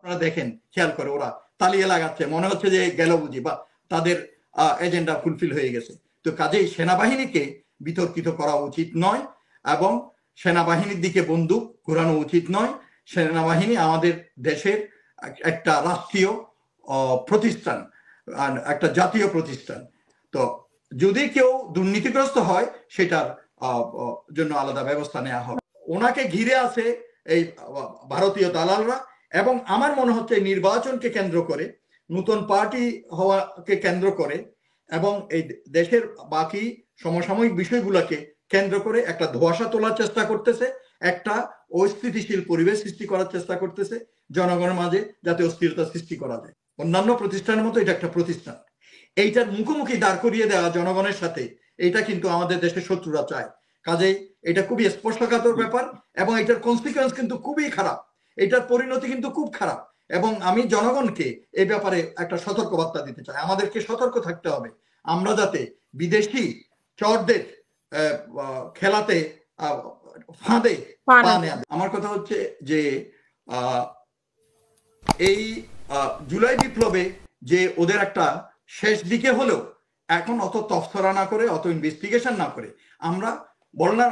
আপনারা দেখেন খেয়াল করে ওরা তালিয়ে লাগাচ্ছে, মনে হচ্ছে যে গেল বুঝি বা তাদের এজেন্ডা ফুলফিল হয়ে গেছে। তো কাজেই সেনাবাহিনীকে বিতর্কিত করা উচিত নয় এবং সেনাবাহিনীর দিকে বন্দুক ঘোরানো উচিত নয়। সেনাবাহিনী আমাদের দেশের একটা রাষ্ট্রীয় প্রতিষ্ঠান, একটা জাতীয় প্রতিষ্ঠান। তো যদি কেউ দুর্নীতিগ্রস্ত হয় সেটার জন্য আলাদা ব্যবস্থা নেওয়া হবে। ওনাকে ঘিরে আছে এই ভারতীয় দালালরা এবং আমার মনে হচ্ছে নির্বাচনকে কেন্দ্র করে, নতুন পার্টি হওয়াকে কেন্দ্র করে এবং এই দেশের বাকি সমসাময়িক বিষয়গুলোকে কেন্দ্র করে একটা ধোঁয়াশা তোলার চেষ্টা করতেছে, একটা অস্থিতিশীল পরিবেশ সৃষ্টি করার চেষ্টা করতেছে জনগণের মাঝে, যাতে অস্থিরতা সৃষ্টি করা যায়। অন্যান্য প্রতিষ্ঠানের মতো এটা একটা প্রতিষ্ঠান, এইটার মুখোমুখি দাঁড় করিয়ে দেওয়া জনগণের সাথে, এটা কিন্তু আমাদের দেশের শত্রুরা চায়। কাজেই এটা খুবই স্পর্শকাতর ব্যাপার এবং এটার কনসিকুয়েন্স কিন্তু খুবই খারাপ, এটার পরিণতি কিন্তু খুব খারাপ। এবং আমি জনগণকে এই ব্যাপারে একটা সতর্কবার্তা দিতে চাই, আমাদেরকে সতর্ক থাকতে হবে আমরা যাতে বিদেশি চরদের খেলাতে ফাঁদে পা নেয়। আমার কথা হচ্ছে যে এই জুলাই বিপ্লবে যে ওদের একটা শেষ দিকে হলেও এখন অত তফসরা না করে, অত ইনভেস্টিগেশন না করে, আমরা বল না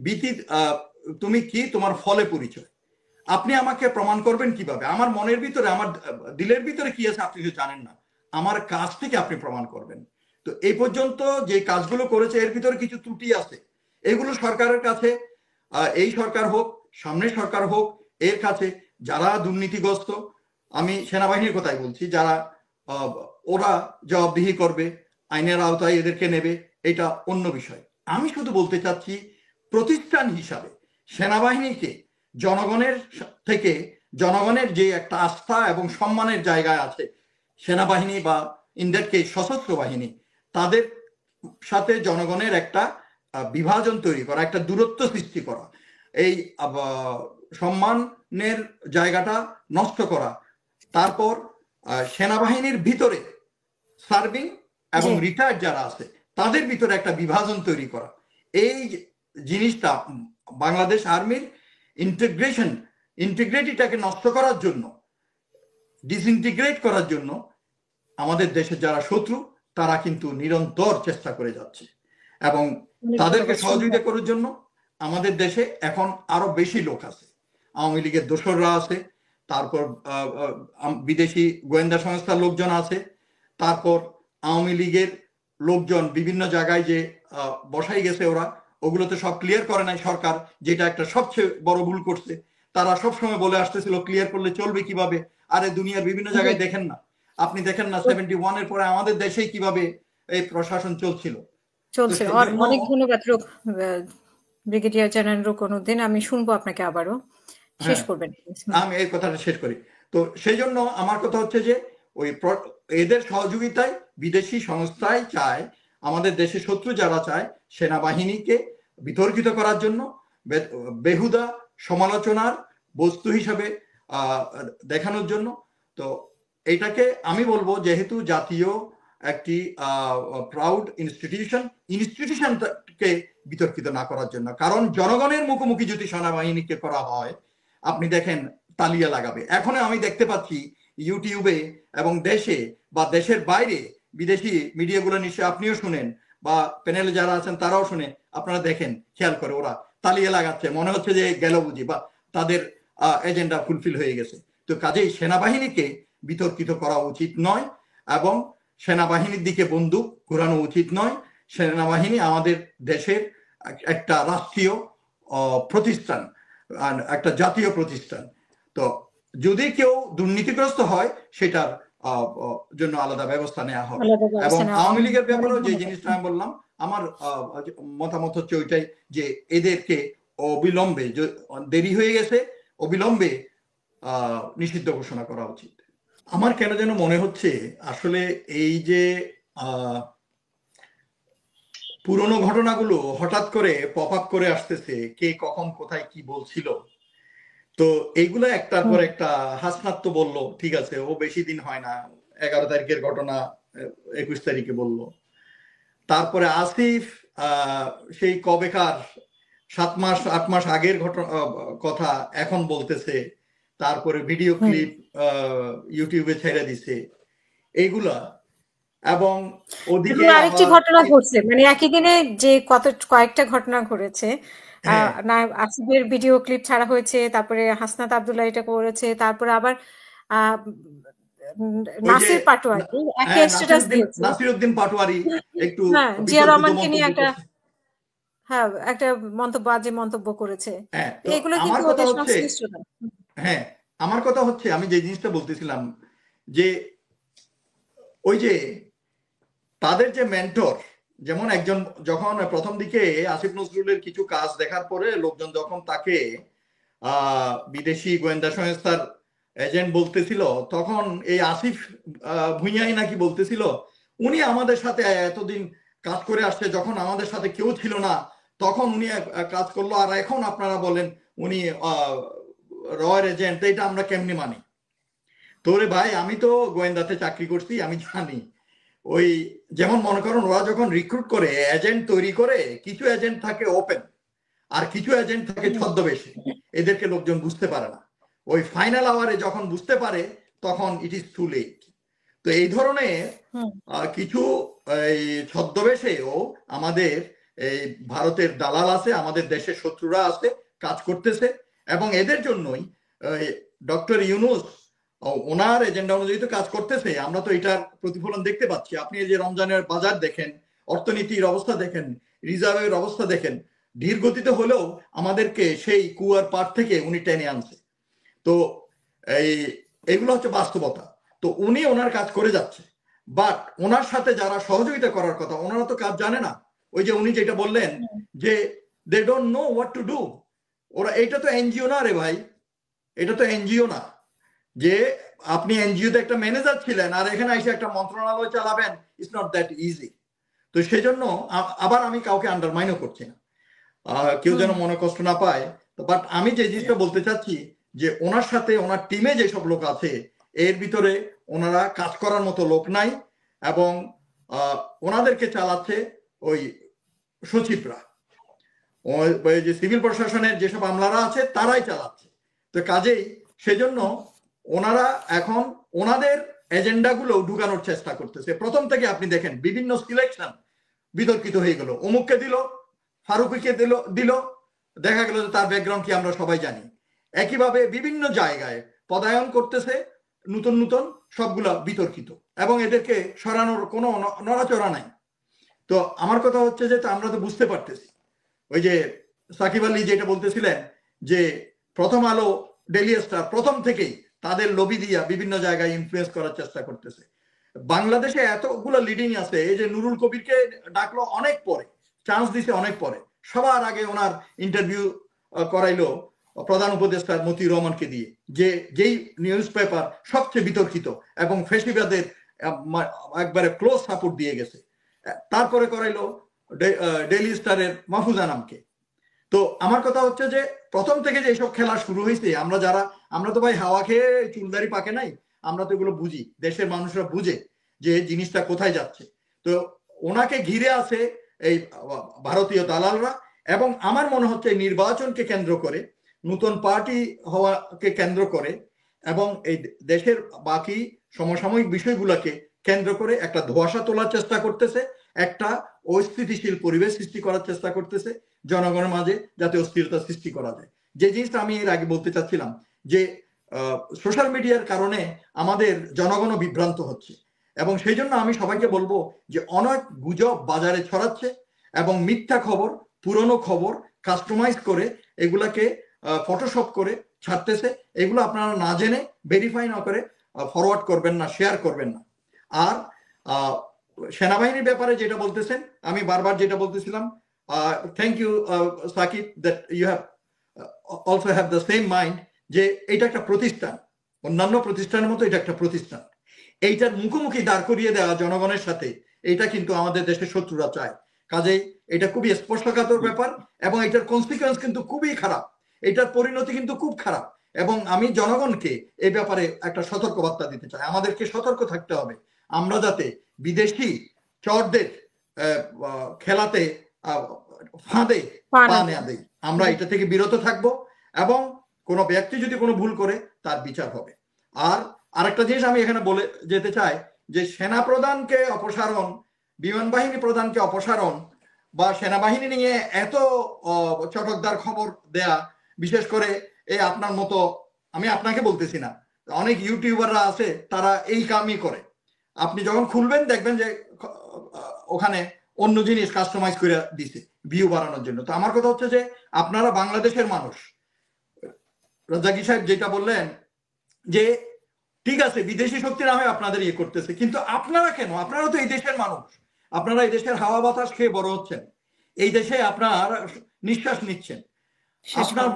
বিতি তুমি কি, তোমার ফলে পরিচয়, আপনি আমাকে প্রমাণ করবেন কিভাবে? আমার মনের ভিতরে, আমার দিলের ভিতরে কি আছে আপনি তো জানেন না, আমার কাজ থেকে আপনি প্রমাণ করবেন। তো এই পর্যন্ত যে কাজগুলো করেছে এর ভিতরে কিছু ত্রুটি আছে, এগুলো সরকারের কাছে, এই সরকার হোক সামনের সরকার হোক, এর কাছে যারা দুর্নীতিগ্রস্ত, আমি সেনাবাহিনীর কথাই বলছি, যারা ওরা জবাবদিহি করবে, আইনের আওতায় এদেরকে নেবে, এটা অন্য বিষয়। আমি শুধু বলতে চাচ্ছি প্রতিষ্ঠান হিসাবে সেনাবাহিনীকে জনগণের থেকে, জনগণের যে একটা আস্থা এবং সম্মানের জায়গায় আছে সেনাবাহিনী বা ইন্ডিয়াকে সশস্ত্র বাহিনী, তাদের সাথে জনগণের একটা বিভাজন তৈরি করা, একটা দূরত্ব সৃষ্টি করা, এই সম্মানের জায়গাটা নষ্ট করা, তারপর সেনাবাহিনীর ভিতরে সার্ভিং এবং রিটায়ার্ড যারা আছে তাদের ভিতরে একটা বিভাজন তৈরি করা, এই জিনিসটা বাংলাদেশ আর্মির ইন্টিগ্রিটিটাকে নষ্ট করার জন্য, ডিসইন্টিগ্রেট করার জন্য আমাদের দেশের যারা শত্রু তারা কিন্তু নিরন্তর চেষ্টা করে যাচ্ছে এবং তাদেরকে সহযোগিতা করার জন্য আমাদের দেশে এখন আরো বেশি লোক আছে, আওয়ামী লীগের দোসররা আছে, তারপর বিদেশি গোয়েন্দা সংস্থার লোকজন আছে, তারপর আওয়ামী লীগের লোকজন বিভিন্ন জায়গায় যে বসাই গেছে ওরা, ওগুলোতে সব ক্লিয়ার করে নাই সরকার, যেটা একটা সবচেয়ে বড় ভুল করছে। তারা সবসময় বলে আসতেছিল ক্লিয়ার করলে চলবে কিভাবে, আরে দুনিয়ার বিভিন্ন জায়গায় দেখেন না, আপনি দেখেন না 71 এর পরে আমাদের দেশেই কিভাবে এই প্রশাসন চলছিল। অনেক ধন্যবাদ ব্রিগেডিয়ার জেনারেল রুকনউদ্দিন, আমি শুনবো আপনাকে আবারও, শেষ করবেন। আমি এই কথাটা শেষ করি। তো সেই জন্য আমার কথা হচ্ছে যে ওই এদের সহযোগিতায় বিদেশি সংস্থায় চায়, আমাদের দেশের শত্রু যারা চায় সেনাবাহিনীকে বিতর্কিত করার জন্য, বেহুদা সমালোচনার বস্তু হিসাবে দেখানোর জন্য। তো এটাকে আমি বলবো যেহেতু জাতীয় একটি প্রাউড ইনস্টিটিউশনকে বিতর্কিত না করার জন্য, কারণ জনগণের মুখোমুখি যদি সেনাবাহিনীকে করা হয়, আপনি দেখেন তালিয়া লাগাবে। এখন আমি দেখতে পাচ্ছি ইউটিউবে এবং দেশে বা দেশের বাইরে বিদেশি মিডিয়াগুলো, নিশ্চয়ই আপনিও শুনেন বা প্যানেলে যারা আছেন তারাও শুনে, আপনারা দেখেন খেয়াল করে ওরা তালিয়া লাগাচ্ছে, মনে হচ্ছে যে গেল বুঝি বা তাদের এজেন্ডা ফুলফিল হয়ে গেছে। তো কাজেই সেনাবাহিনীকে বিতর্কিত করা উচিত নয় এবং সেনাবাহিনীর দিকে বন্দুক ঘোরানো উচিত নয়। সেনাবাহিনী আমাদের দেশের একটা রাষ্ট্রীয় প্রতিষ্ঠান, একটা জাতীয় প্রতিষ্ঠান। তো যদি কেউ দুর্নীতিগ্রস্ত হয় সেটার জন্য আলাদা ব্যবস্থা নেওয়া হবে। এবং আওয়ামী লীগের ব্যাপারেও যে জিনিসটা আমি বললাম, আমার মতামত হচ্ছে ওইটাই, যে এদেরকে অবিলম্বে, দেরি হয়ে গেছে, অবিলম্বে নিষিদ্ধ ঘোষণা করা উচিত। আমার কেন যেন মনে হচ্ছে আসলে এই যে পুরনো ঘটনাগুলো হঠাৎ করে পপ আপ করে আসতেছে, কে কখন কোথায় কি বলছিল, তো এইগুলো একটার পর একটা। হাসনাত তো বললো, ঠিক আছে, ও বেশি দিন হয় না, 11 তারিখের ঘটনা 21 তারিখে বললো। তারপরে আসিফ সেই কবেকার 7 মাস 8 মাস আগের কথা এখন বলতেছে। তারপরে ভিডিও ক্লিপ ইউটিউবে ছেড়ে দিছে এইগুলা, এবং ওদিকে আরেকটি ঘটনা ঘটছে, মানে একই দিনে যে কয়েকটা ঘটনা ঘটেছে। না, আসিফের ভিডিও ক্লিপ ছাড়া হয়েছে, তারপরে হাসনাত আব্দুল্লাহ এটা করেছে, তারপরে আবার নাসির পাটোয়ারি একটা স্ট্যাটাস দিয়েছে, নাসিরউদ্দিন পাটোয়ারি একটু জিয়া রহমানকে নিয়ে একটা বাজে মন্তব্য করেছে। এগুলো কিন্তু ওদের সংশ্লিষ্টতা। আমার কথা হচ্ছে, আমি যে জিনিসটা বলতেছিলাম যে ওই যে তাদের যে মেন্টর, যেমন একজন যখন প্রথম দিকে আসিফ নজরুলের কিছু কাজ দেখার পরে লোকজন যখন তাকে বিদেশি গোয়েন্দা সংস্থার এজেন্ট বলতেছিল, তখন এই আসিফ ভুঁইয়াই নাকি বলতেছিল উনি আমাদের সাথে এতদিন কাজ করে আসছে, যখন আমাদের সাথে কেউ ছিল না তখন উনি কাজ করলো, আর এখন আপনারা বলেন উনি রয়ের এজেন্ট, এটা আমরা কেমনি মানি? তোরে ভাই, আমি তো গোয়েন্দাতে চাকরি করছি, আমি জানি। ওই যেমন মনে করুন, ওরা যখন রিক্রুট করে এজেন্ট তৈরি করে, কিছু এজেন্ট থাকে ওপেন আর কিছু এজেন্ট থাকে ছদ্মবেশে, এদেরকে লোকজন বুঝতে পারে না। ওই ফাইনাল আওয়ারে যখন বুঝতে পারে তখন ইট ইজ টু লেট। তো এই ধরনের কিছু এই ছদ্মবেশেও আমাদের এই ভারতের দালাল আছে, আমাদের দেশের শত্রুরা আছে, কাজ করতেছে, এবং এদের জন্যই ডক্টর ইউনূস ওনার এজেন্ডা অনুযায়ী তো কাজ করতেছে। আমরা তো এটার প্রতিফলন দেখতে পাচ্ছি। আপনি এই যে রমজানের বাজার দেখেন, অর্থনীতির অবস্থা দেখেন, রিজার্ভের অবস্থা দেখেন, ধীর গতিতে হলেও আমাদেরকে সেই কুয়ার পার থেকে উনি টেনে আনছে। তো এইগুলো হচ্ছে বাস্তবতা। তো উনি ওনার কাজ করে যাচ্ছে, বাট ওনার সাথে যারা সহযোগিতা করার কথা, ওনারা তো কাজ জানে না। ওই যে উনি যেটা বললেন যে they don't know what to do. ওরা, এটা তো এনজিও না রে ভাই, এটা তো এনজিও না যে আপনি এনজিওতে একটা ম্যানেজার ছিলেন আর এখানে এসে একটা মন্ত্রণালয় চালাবেন। It's not that easy. তো সেই জন্য আবার আমি কাউকে আন্ডারমাইনও করছি না, কেউ যেন মনে কষ্ট না পায়। বাট আমি যে জিনিসটা বলতে চাচ্ছি যে ওনার সাথে ওনার টিমে যেসব লোক আছে এর ভিতরে ওনারা কাজ করার মতো লোক নাই, এবং ওনাদেরকে চালাচ্ছে ওই সচিবরা, ওই যে সিভিল প্রশাসনের যেসব আমলারা আছে তারাই চালাচ্ছে। তো কাজেই সেজন্য ওনারা এখন ওনাদের এজেন্ডাগুলো ঢুকানোর চেষ্টা করতেছে। প্রথম থেকে আপনি দেখেন বিভিন্ন সিলেকশন বিতর্কিত হয়ে গেল, অমুককে দিল, ফারুকিকে দিল, দেখা গেল যে তার ব্যাকগ্রাউন্ড কি আমরা সবাই জানি। একইভাবে বিভিন্ন জায়গায় পদায়ন করতেছে নতুন নতুন, সবগুলা বিতর্কিত, এবং এদেরকে সরানোর কোনো নড়াচড়া নাই। তো আমার কথা হচ্ছে যে আমরা তো বুঝতে পারতেছি, ওই যে সাকিব আলী যেটা বলতেছিলেন যে প্রথম আলো, ডেইলি স্টার প্রথম থেকেই তাদের লবি দিয়া বিভিন্ন জায়গায় ইনফ্লুয়েন্স করার চেষ্টা করতেছে। বাংলাদেশে এতগুলো লিডিং আছে, এই যে নুরুল কবিরকে ডাকলো অনেক পরে, চান্স দিছে অনেক পরে, সবার আগে ওনার ইন্টারভিউ করাইলো প্রধান উপদেষ্টা মতিউর রহমানকে দিয়ে, যেই নিউজ পেপার সবচেয়ে বিতর্কিত এবং ফেসিবাদের একবারে ক্লোজ সাপোর্ট দিয়ে গেছে। তারপরে করাইলো ডেইলি স্টারের মাহফুজা নামকে। তো আমার কথা হচ্ছে যে প্রথম থেকে যে এইসব খেলা শুরু হয়েছে, আমরা তো ভাই হাওয়া খেয়ে চুলদারি পাকে নাই, আমরা তো এগুলো বুঝি, দেশের মানুষরা বুঝে যে জিনিসটা কোথায় যাচ্ছে। তো ওনাকে ঘিরে আছে এই ভারতীয় দালালরা, এবং আমার মনে হচ্ছে নির্বাচনকে কেন্দ্র করে, নতুন পার্টি হওয়াকে কেন্দ্র করে, এবং এই দেশের বাকি সমসাময়িক বিষয়গুলোকে কেন্দ্র করে একটা ধোঁয়াশা তোলার চেষ্টা করতেছে, একটা অস্থিতিশীল পরিবেশ সৃষ্টি করার চেষ্টা করতেছে জনগণের মাঝে, যাতে অস্থিরতা সৃষ্টি করা যায়। যে জিনিসটা আমি এর আগে বলতে চাচ্ছিলাম যে সোশ্যাল মিডিয়ার কারণে আমাদের জনগণও বিভ্রান্ত হচ্ছে, এবং সেই জন্য আমি সবাইকে বলবো যে অনেক গুজব বাজারে ছড়াচ্ছে, এবং মিথ্যা খবর, পুরনো খবর কাস্টমাইজ করে এগুলাকে ফটোশপ করে ছাড়তেছে। এগুলো আপনারা না জেনে, ভেরিফাই না করে ফরওয়ার্ড করবেন না, শেয়ার করবেন না। আর সেনাবাহিনীর ব্যাপারে যেটা বলতেছেন, আমি বারবার যেটা বলতেছিলাম, thank you Shakib, that you have also have the same mind, যে এটা একটা প্রতিষ্ঠান, অন্যান্য প্রতিষ্ঠানের মতো এটা একটা প্রতিষ্ঠান। এইটার মুখোমুখি দাঁড় করিয়ে দেওয়া জনগণের সাথে, এটা কিন্তু আমাদের দেশের শত্রুরা চায়। কাজেই এটা খুবই স্পর্শকাতর ব্যাপার, এবং এটার কনসিকুয়েন্স কিন্তু খুবই খারাপ, এটার পরিণতি কিন্তু খুব খারাপ। এবং আমি জনগণকে এই ব্যাপারে একটা সতর্কবার্তা দিতে চাই, আমাদেরকে সতর্ক থাকতে হবে, আমরা যাতে বিদেশি চরদের খেলাতে ফাঁদে পা না দেই, আমরা এটা থেকে বিরত থাকবো। এবং কোনো ব্যক্তি যদি কোনো ভুল করে তার বিচার হবে। আর আরেকটা জিনিস আমি এখানে বলে যেতে চাই যে সেনা প্রধানকে অপসারণ, বিমান বাহিনী প্রধানকে অপসারণ বা সেনাবাহিনী নিয়ে এত চটকদার খবর দেয়া, বিশেষ করে এই আপনার মতো, আমি আপনাকে বলতেছি না, অনেক ইউটিউবাররা আছে তারা এই কামই করে। আপনি যখন খুলবেন দেখবেন যে ওখানে অন্য জিনিস কাস্টমাইজ করে দিছে ভিউ বাড়ানোর জন্য। তো আমার কথা হচ্ছে যে আপনারা বাংলাদেশের মানুষ, রাজাকি সাহেব যেটা বললেন যে ঠিক আছে বিদেশি শক্তি না হয় আপনাদের ইয়ে করতেছে, কিন্তু আপনারা কেন? আপনারা তো এই দেশের মানুষ, আপনারা এই দেশের হাওয়া বাতাস খেয়ে বড় হচ্ছেন, এই দেশে আপনার নিঃশ্বাস নিচ্ছেন, আপনার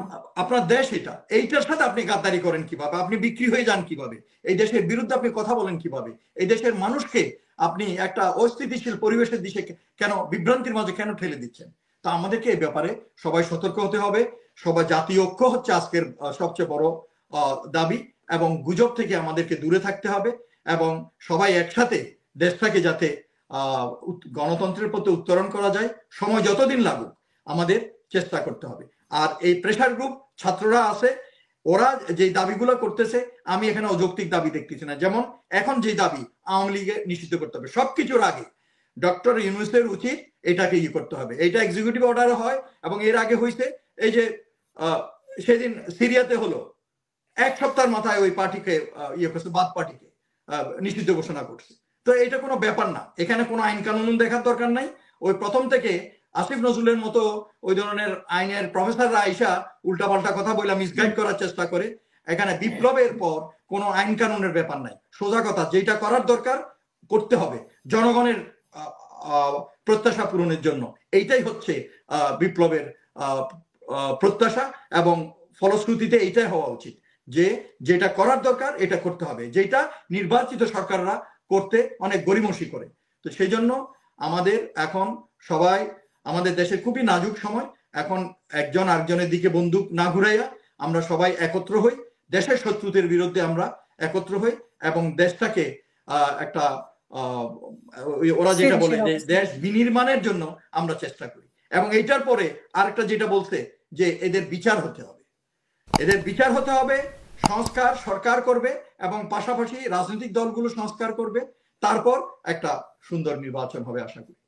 আপনার দেশ এটা, এইটার সাথে আপনি গাদ্দারি করেন কিভাবে? আপনি বিক্রি হয়ে যান কিভাবে? এই দেশের বিরুদ্ধে আপনি কথা বলেন কিভাবে? এই দেশের মানুষকে আপনি একটা অস্থিতিশীল পরিবেশের দিকে কেন, বিভ্রান্তির মাঝে কেন ঠেলে দিচ্ছেন? তো আমাদেরকে এই ব্যাপারে সবাই সতর্ক হতে হবে। সবাই, জাতীয় ঐক্য হচ্ছে আজকের সবচেয়ে বড় দাবি, এবং গুজব থেকে আমাদেরকে দূরে থাকতে হবে এবং সবাই একসাথে দেশটাকে যাতে গণতন্ত্রের পথে উত্তরণ করা যায়, সময় যতদিন লাগুক আমাদের চেষ্টা করতে হবে। আর এই প্রেসার গ্রুপ ছাত্ররা আছে, ওরা যে দাবিগুলো করতেছে আমি এখানে অযৌক্তিক দাবি দেখতেছি না। যেমন এখন যে দাবি আওয়ামী লীগে নিষিদ্ধ করতে হবে, সবকিছুর আগে ডক্টর ইউনূসের উচিত এটাকে করতে হবে। এটা এক্সিকিউটিভ অর্ডারে হয় এবং এর আগে হয়েছে এই যে সেদিন সিরিয়াতে হলো, এক সপ্তাহের মাথায় ওই পার্টিকে করছে, বাদ পার্টিকে নিষিদ্ধ ঘোষণা করছে। তো এটা কোনো ব্যাপার না, এখানে কোনো আইন কানুন দেখার দরকার নাই। ওই প্রথম থেকে আসিফ নজরুলের মতো ওই ধরনের আইনের প্রফেসররা আইসা উল্টাপাল্টা কথা বলে মিসগাইড করার চেষ্টা করে। এখানে বিপ্লবের পর কোনো আইন কানুনের ব্যাপার নাই, সোজা কথা, যেটা করার দরকার করতে হবে জনগণের প্রত্যাশা পূরণের জন্য। এইটাই হচ্ছে বিপ্লবের প্রত্যাশা, এবং ফলশ্রুতিতে এইটাই হওয়া উচিত যে যেটা করার দরকার এটা করতে হবে, যেটা নির্বাচিত সরকাররা করতে অনেক গড়িমসি করে। তো সেই জন্য আমাদের এখন সবাই, আমাদের দেশের খুবই নাজুক সময়, এখন একজন আরেকজনের দিকে বন্দুক না ঘুরাইয়া আমরা সবাই একত্র হই, দেশের শত্রুদের বিরুদ্ধে আমরা একত্র হই এবং দেশটাকে একটা ওরা যেটা বলে যে দেশ বিনির্মাণের জন্য আমরা চেষ্টা করি। এবং এইটার পরে আরেকটা যেটা বলছে যে এদের বিচার হতে হবে, এদের বিচার হতে হবে, সংস্কার সরকার করবে এবং পাশাপাশি রাজনৈতিক দলগুলো সংস্কার করবে, তারপর একটা সুন্দর নির্বাচন হবে আশা করি।